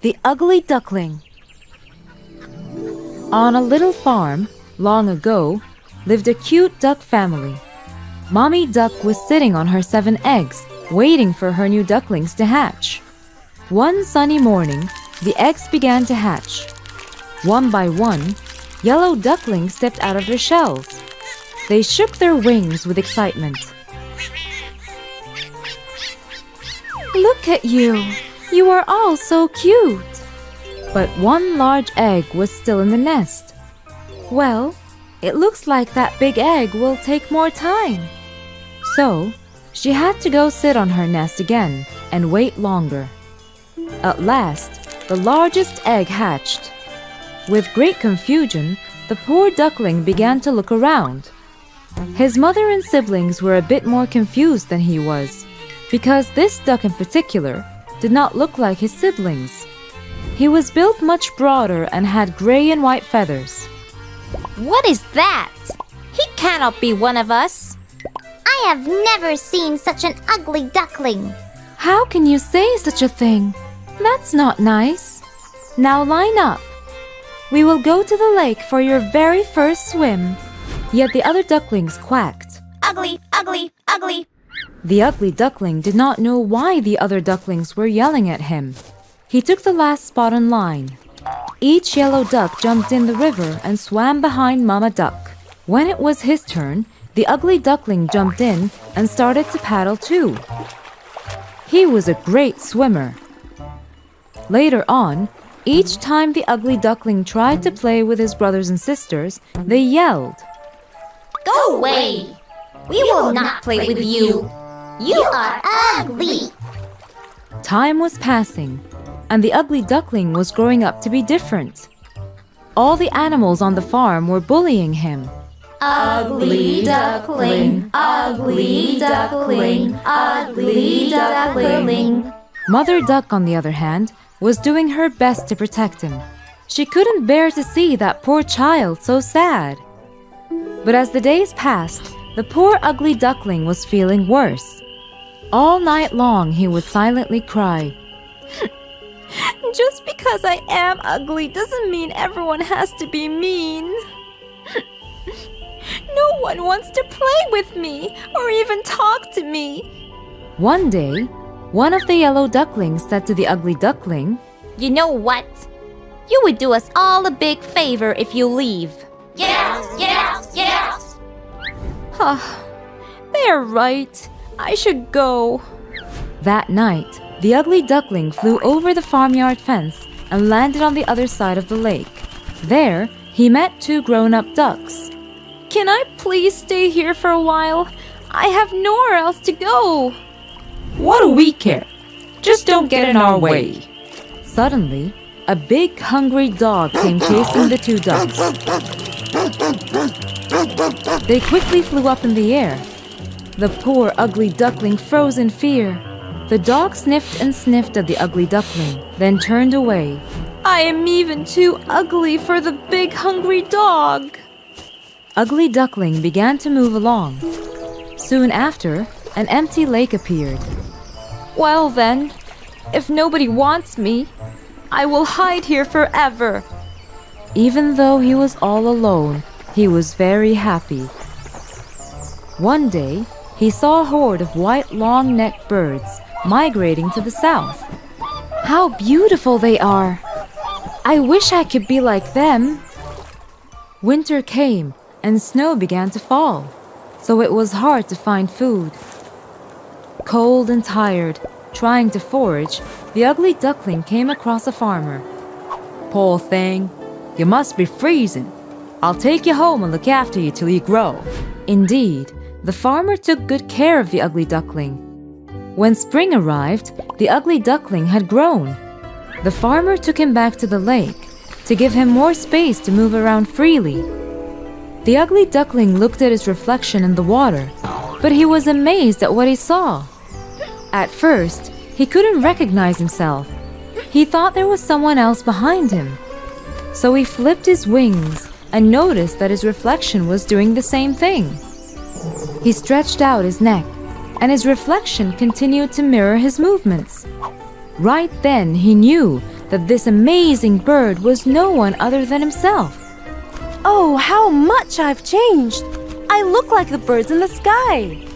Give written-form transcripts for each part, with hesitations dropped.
The Ugly Duckling. On a little farm, long ago, lived a cute duck family. Mommy Duck was sitting on her 7 eggs, waiting for her new ducklings to hatch. One sunny morning, the eggs began to hatch. One by one, yellow ducklings stepped out of their shells. They shook their wings with excitement. "Look at you! You are all so cute!" But one large egg was still in the nest. "Well, it looks like that big egg will take more time." So, she had to go sit on her nest again and wait longer. At last, the largest egg hatched. With great confusion, the poor duckling began to look around. His mother and siblings were a bit more confused than he was, because this duck in particular did not look like his siblings. He was built much broader and had gray and white feathers. What is that? He cannot be one of us. I have never seen such an ugly duckling. How can you say such a thing? That's not nice. Now line up. We will go to the lake for your very first swim. Yet the other ducklings quacked. Ugly, ugly, ugly. The ugly duckling did not know why the other ducklings were yelling at him. He took the last spot in line. Each yellow duck jumped in the river and swam behind Mama Duck. When it was his turn, the ugly duckling jumped in and started to paddle too. He was a great swimmer. Later on, each time the ugly duckling tried to play with his brothers and sisters, they yelled, Go away! We will not play with you. You are ugly. Time was passing, and the ugly duckling was growing up to be different. All the animals on the farm were bullying him. Ugly duckling, ugly duckling, ugly duckling. Mother Duck, on the other hand, was doing her best to protect him. She couldn't bear to see that poor child so sad. But as the days passed, the poor ugly duckling was feeling worse. All night long he would silently cry. Just because I am ugly doesn't mean everyone has to be mean. No one wants to play with me or even talk to me. One day, one of the yellow ducklings said to the ugly duckling, You know what? You would do us all a big favor if you leave. Get out, get out, get out. They're right. I should go. That night, the ugly duckling flew over the farmyard fence and landed on the other side of the lake. There, he met 2 grown-up ducks. Can I please stay here for a while? I have nowhere else to go. What do we care? Just don't get in our way. Suddenly, a big hungry dog came chasing the 2 ducks. They quickly flew up in the air. The poor ugly duckling froze in fear. The dog sniffed and sniffed at the ugly duckling, then turned away. I am even too ugly for the big hungry dog. Ugly Duckling began to move along. Soon after, an empty lake appeared. Well then, if nobody wants me, I will hide here forever. Even though he was all alone, he was very happy. One day, he saw a horde of white long-necked birds migrating to the south. How beautiful they are! I wish I could be like them. Winter came and snow began to fall, so it was hard to find food. Cold and tired, trying to forage, the ugly duckling came across a farmer. Poor thing, you must be freezing. I'll take you home and look after you till you grow. Indeed, the farmer took good care of the ugly duckling. When spring arrived, the ugly duckling had grown. The farmer took him back to the lake to give him more space to move around freely. The ugly duckling looked at his reflection in the water, but he was amazed at what he saw. At first, he couldn't recognize himself. He thought there was someone else behind him. So he flipped his wings and noticed that his reflection was doing the same thing. He stretched out his neck, and his reflection continued to mirror his movements. Right then, he knew that this amazing bird was no one other than himself. Oh, how much I've changed! I look like the birds in the sky!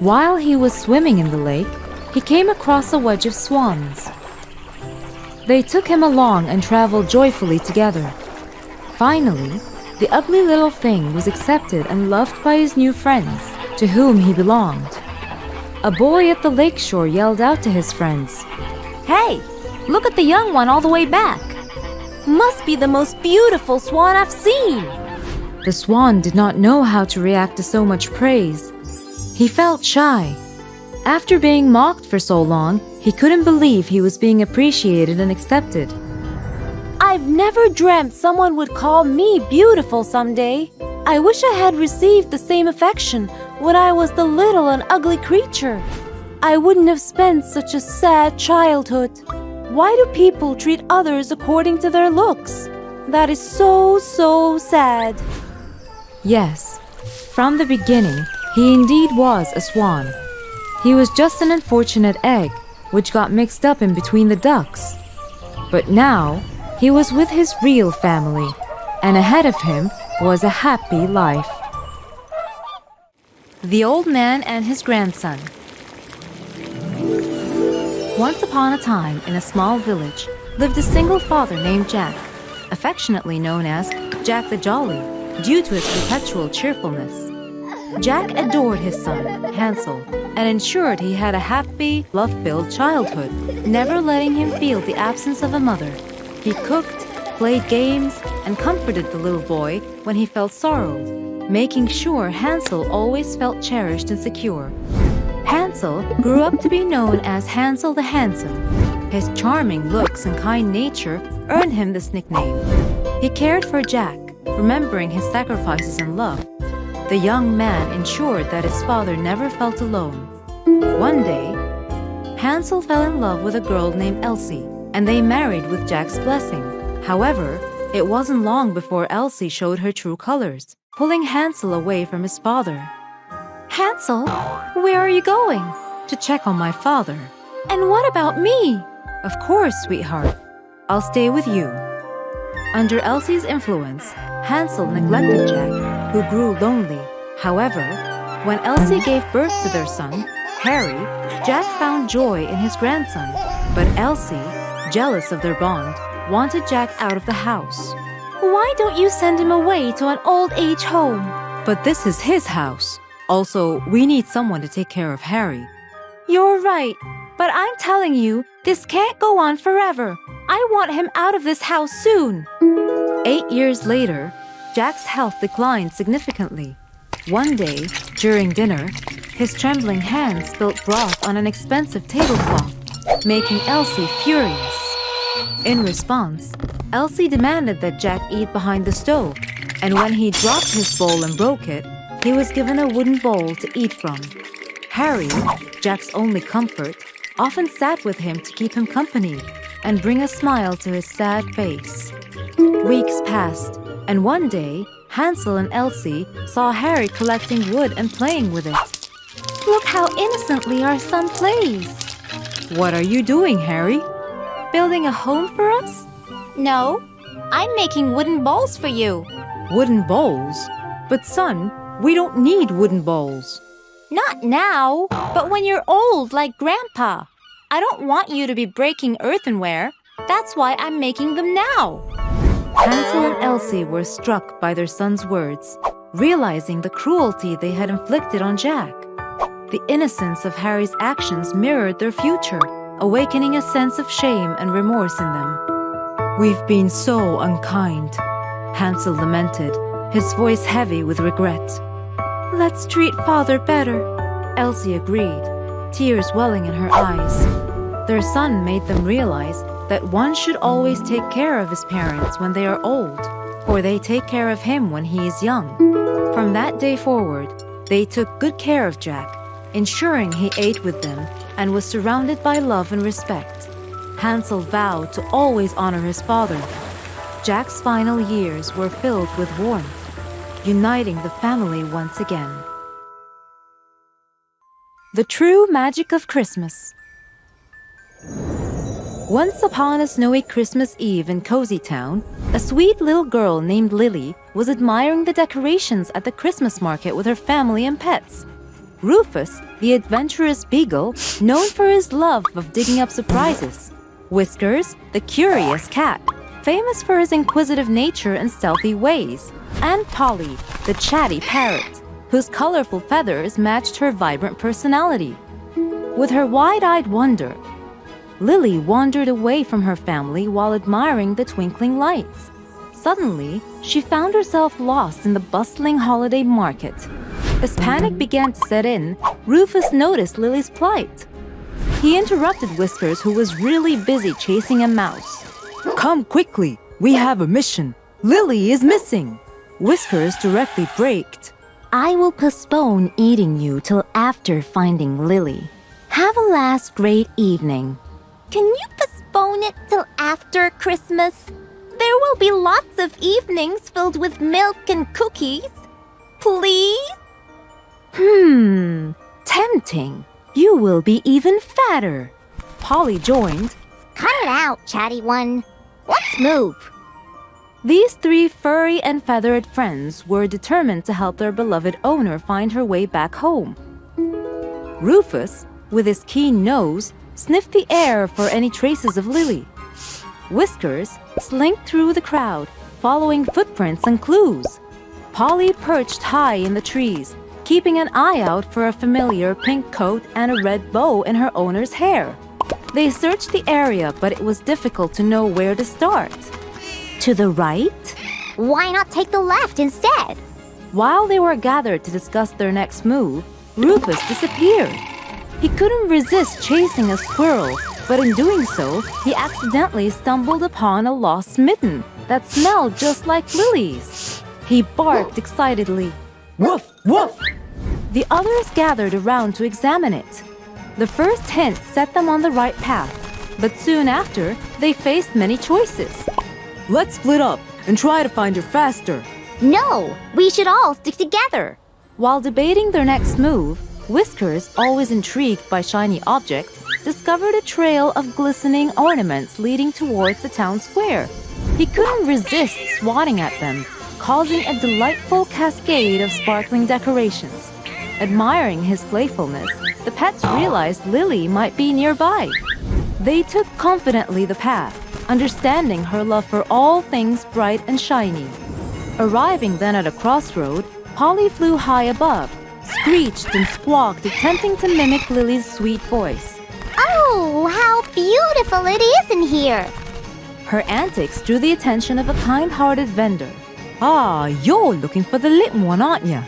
While he was swimming in the lake, he came across a wedge of swans. They took him along and traveled joyfully together. Finally, the ugly little thing was accepted and loved by his new friends, to whom he belonged. A boy at the lakeshore yelled out to his friends, Hey, look at the young one all the way back! Must be the most beautiful swan I've seen! The swan did not know how to react to so much praise. He felt shy. After being mocked for so long, he couldn't believe he was being appreciated and accepted. I've never dreamt someone would call me beautiful someday. I wish I had received the same affection when I was the little and ugly creature. I wouldn't have spent such a sad childhood. Why do people treat others according to their looks? That is so sad. Yes, from the beginning, he indeed was a swan. He was just an unfortunate egg, which got mixed up in between the ducks. But now, he was with his real family, and ahead of him was a happy life. The Old Man and His Grandson. Once upon a time, in a small village, lived a single father named Jack, affectionately known as Jack the Jolly, due to his perpetual cheerfulness. Jack adored his son, Hansel, and ensured he had a happy, love-filled childhood, never letting him feel the absence of a mother. He cooked, played games, and comforted the little boy when he felt sorrow, making sure Hansel always felt cherished and secure. Hansel grew up to be known as Hansel the Handsome. His charming looks and kind nature earned him this nickname. He cared for Jack, remembering his sacrifices and love. The young man ensured that his father never felt alone. One day, Hansel fell in love with a girl named Elsie, and they married with Jack's blessing. However, it wasn't long before Elsie showed her true colors, pulling Hansel away from his father. Hansel, where are you going? To check on my father. And what about me? Of course, sweetheart. I'll stay with you. Under Elsie's influence, Hansel neglected Jack, who grew lonely. However, when Elsie gave birth to their son, Harry, Jack found joy in his grandson. But Elsie, jealous of their bond, wanted Jack out of the house. Why don't you send him away to an old age home? But this is his house. Also, we need someone to take care of Harry. You're right, but I'm telling you, this can't go on forever. I want him out of this house soon. 8 years later, Jack's health declined significantly. One day, during dinner, his trembling hands spilt broth on an expensive tablecloth, making Elsie furious. In response, Elsie demanded that Jack eat behind the stove, and when he dropped his bowl and broke it, he was given a wooden bowl to eat from. Harry, Jack's only comfort, often sat with him to keep him company and bring a smile to his sad face. Weeks passed, and one day, Hansel and Elsie saw Harry collecting wood and playing with it. Look how innocently our son plays. What are you doing, Harry? Building a home for us? No, I'm making wooden bowls for you. Wooden bowls? But son, we don't need wooden bowls. Not now, but when you're old like Grandpa. I don't want you to be breaking earthenware. That's why I'm making them now. Hansel and Elsie were struck by their son's words, realizing the cruelty they had inflicted on Jack. The innocence of Harry's actions mirrored their future, awakening a sense of shame and remorse in them. "We've been so unkind," Hansel lamented, his voice heavy with regret. "Let's treat Father better," Elsie agreed, tears welling in her eyes. Their son made them realize that one should always take care of his parents when they are old, for they take care of him when he is young. From that day forward, they took good care of Jack, ensuring he ate with them and was surrounded by love and respect. Hansel vowed to always honor his father. Jack's final years were filled with warmth, uniting the family once again. The true magic of Christmas. Once upon a snowy Christmas Eve in Cozy Town, a sweet little girl named Lily was admiring the decorations at the Christmas market with her family and pets. Rufus, the adventurous beagle, known for his love of digging up surprises. Whiskers, the curious cat, famous for his inquisitive nature and stealthy ways. And Polly, the chatty parrot, whose colorful feathers matched her vibrant personality. With her wide-eyed wonder, Lily wandered away from her family while admiring the twinkling lights. Suddenly, she found herself lost in the bustling holiday market. As panic began to set in, Rufus noticed Lily's plight. He interrupted Whiskers, who was really busy chasing a mouse. Come quickly, we have a mission. Lily is missing. Whiskers directly braked. I will postpone eating you till after finding Lily. Have a last great evening. Can you postpone it till after Christmas? There will be lots of evenings filled with milk and cookies. Please? Tempting. You will be even fatter. Polly joined. Cut it out, chatty one. Let's move. These three furry and feathered friends were determined to help their beloved owner find her way back home. Rufus, with his keen nose, sniffed the air for any traces of Lily. Whiskers slinked through the crowd, following footprints and clues. Polly perched high in the trees, keeping an eye out for a familiar pink coat and a red bow in her owner's hair. They searched the area, but it was difficult to know where to start. To the right? Why not take the left instead? While they were gathered to discuss their next move, Rufus disappeared. He couldn't resist chasing a squirrel, but in doing so, he accidentally stumbled upon a lost mitten that smelled just like Lily's. He barked excitedly. Woof, woof! The others gathered around to examine it. The first hint set them on the right path, but soon after, they faced many choices. Let's split up and try to find her faster. No, we should all stick together. While debating their next move, Whiskers, always intrigued by shiny objects, discovered a trail of glistening ornaments leading towards the town square. He couldn't resist swatting at them, causing a delightful cascade of sparkling decorations. Admiring his playfulness, the pets realized Lily might be nearby. They took confidently the path, understanding her love for all things bright and shiny. Arriving then at a crossroad, Polly flew high above, screeched and squawked, attempting to mimic Lily's sweet voice. Oh, how beautiful it is in here! Her antics drew the attention of a kind-hearted vendor. Ah, you're looking for the little one, aren't you?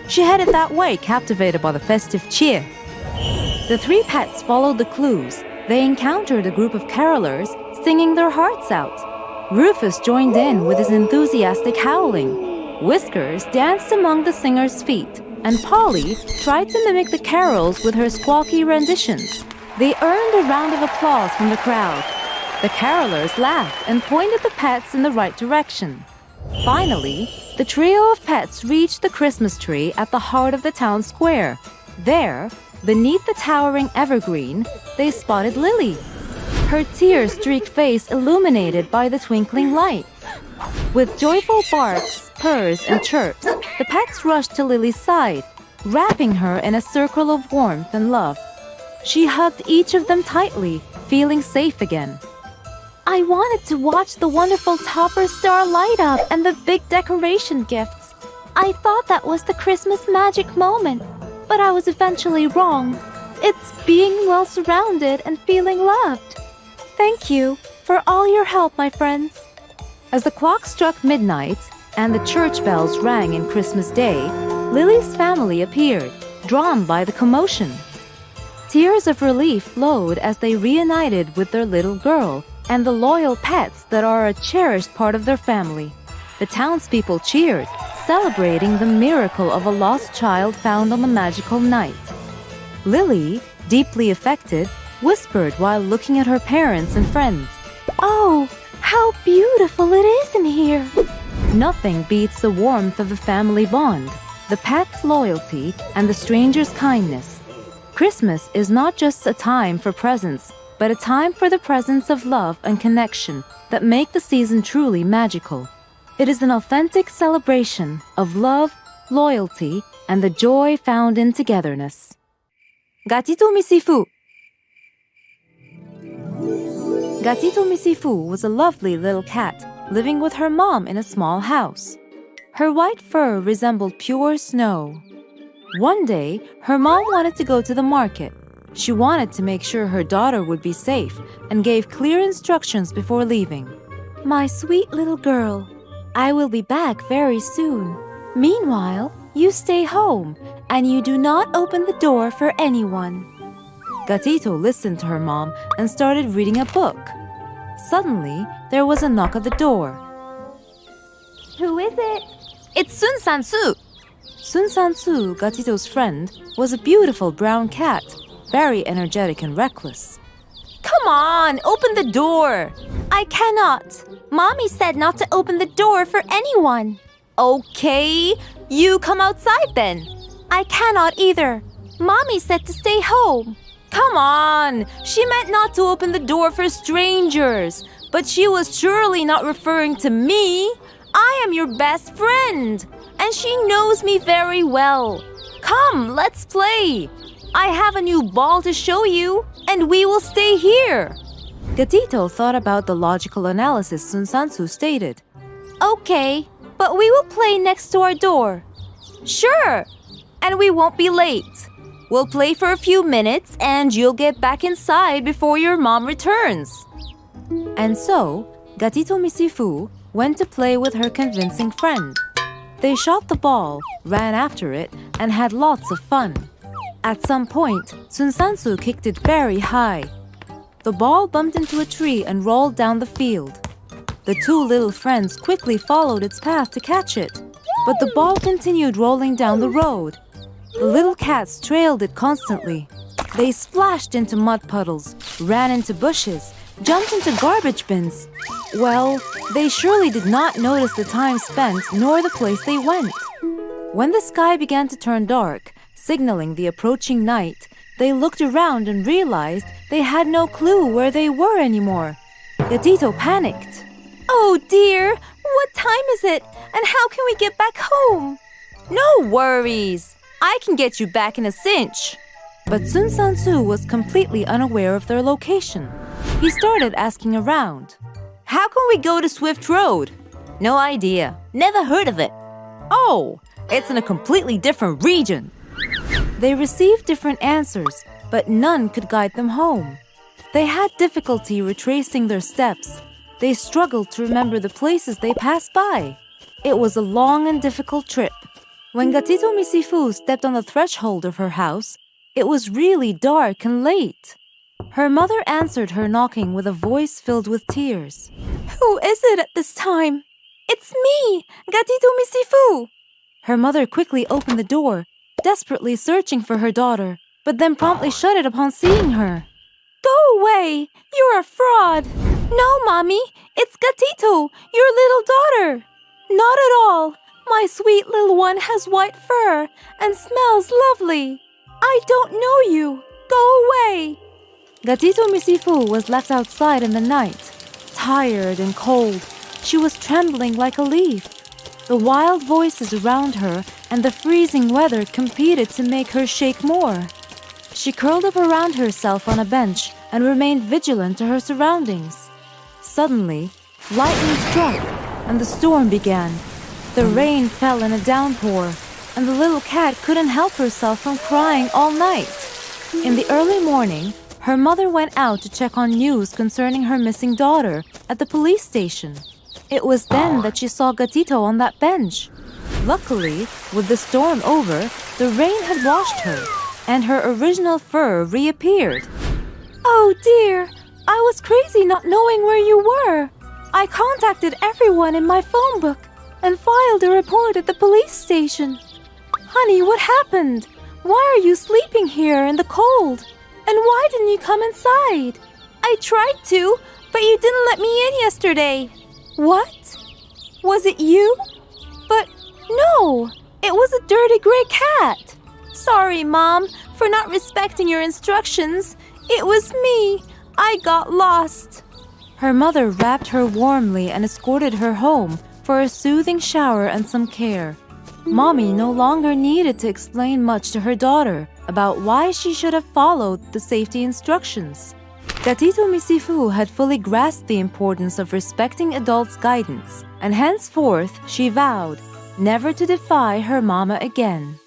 She headed that way, captivated by the festive cheer. The three pets followed the clues. They encountered a group of carolers singing their hearts out. Rufus joined in with his enthusiastic howling. Whiskers danced among the singers' feet, and Polly tried to mimic the carols with her squawky renditions. They earned a round of applause from the crowd. The carolers laughed and pointed the pets in the right direction. Finally, the trio of pets reached the Christmas tree at the heart of the town square. There, beneath the towering evergreen, they spotted Lily, her tear-streaked face illuminated by the twinkling lights. With joyful barks, purrs, and chirps, the pets rushed to Lily's side, wrapping her in a circle of warmth and love. She hugged each of them tightly, feeling safe again. I wanted to watch the wonderful topper star light up and the big decoration gifts. I thought that was the Christmas magic moment, but I was eventually wrong. It's being well surrounded and feeling loved. Thank you for all your help, my friends. As the clock struck midnight and the church bells rang in Christmas Day, Lily's family appeared, drawn by the commotion. Tears of relief flowed as they reunited with their little girl and the loyal pets that are a cherished part of their family. The townspeople cheered, celebrating the miracle of a lost child found on the magical night. Lily, deeply affected, whispered while looking at her parents and friends. Oh, how beautiful it is in here! Nothing beats the warmth of the family bond, the pet's loyalty, and the stranger's kindness. Christmas is not just a time for presents, but a time for the presence of love and connection that make the season truly magical. It is an authentic celebration of love, loyalty, and the joy found in togetherness. Gatito Misifu. Gatito Misifu was a lovely little cat living with her mom in a small house. Her white fur resembled pure snow. One day, her mom wanted to go to the market. She wanted to make sure her daughter would be safe and gave clear instructions before leaving. My sweet little girl, I will be back very soon. Meanwhile, you stay home and you do not open the door for anyone. Gatito listened to her mom and started reading a book. Suddenly, there was a knock at the door. Who is it? It's Sun Sansu. Sun Sansu, Gatito's friend, was a beautiful brown cat, very energetic and reckless. Come on, open the door. I cannot. Mommy said not to open the door for anyone. Okay, you come outside then. I cannot either. Mommy said to stay home. Come on, she meant not to open the door for strangers, but she was surely not referring to me. I am your best friend, and she knows me very well. Come, let's play. I have a new ball to show you, and we will stay here. Gatito thought about the logical analysis Sun Sansu stated. Okay, but we will play next to our door. Sure, and we won't be late. We'll play for a few minutes, and you'll get back inside before your mom returns. And so, Gatito Misifu went to play with her convincing friend. They shot the ball, ran after it, and had lots of fun. At some point, Sun Sansu kicked it very high. The ball bumped into a tree and rolled down the field. The two little friends quickly followed its path to catch it, but the ball continued rolling down the road. The little cats trailed it constantly. They splashed into mud puddles, ran into bushes, jumped into garbage bins. Well, they surely did not notice the time spent nor the place they went. When the sky began to turn dark, signaling the approaching night, they looked around and realized they had no clue where they were anymore. Gatito panicked. Oh dear, what time is it? And how can we get back home? No worries. I can get you back in a cinch. But Sun Sansu was completely unaware of their location. He started asking around. How can we go to Swift Road? No idea. Never heard of it. Oh, it's in a completely different region. They received different answers, but none could guide them home. They had difficulty retracing their steps. They struggled to remember the places they passed by. It was a long and difficult trip. When Gatito Misifu stepped on the threshold of her house, it was really dark and late. Her mother answered her knocking with a voice filled with tears. Who is it at this time? It's me, Gatito Misifu. Her mother quickly opened the door, desperately searching for her daughter, but then promptly shut it upon seeing her. Go away! You're a fraud! No, Mommy, it's Gatito, your little daughter. Not at all. My sweet little one has white fur and smells lovely. I don't know you. Go away. Gatito Misifu was left outside in the night. Tired and cold, she was trembling like a leaf. The wild voices around her and the freezing weather competed to make her shake more. She curled up around herself on a bench and remained vigilant to her surroundings. Suddenly, lightning struck and the storm began. The rain fell in a downpour, and the little cat couldn't help herself from crying all night. In the early morning, her mother went out to check on news concerning her missing daughter at the police station. It was then that she saw Gatito on that bench. Luckily, with the storm over, the rain had washed her, and her original fur reappeared. Oh dear, I was crazy not knowing where you were. I contacted everyone in my phone book and filed a report at the police station. Honey, what happened? Why are you sleeping here in the cold? And why didn't you come inside? I tried to, but you didn't let me in yesterday. What? Was it you? But no, it was a dirty gray cat. Sorry, Mom, for not respecting your instructions. It was me. I got lost. Her mother wrapped her warmly and escorted her home for a soothing shower and some care. Mommy no longer needed to explain much to her daughter about why she should have followed the safety instructions. Gatito Misifu had fully grasped the importance of respecting adults' guidance, and henceforth she vowed never to defy her mama again.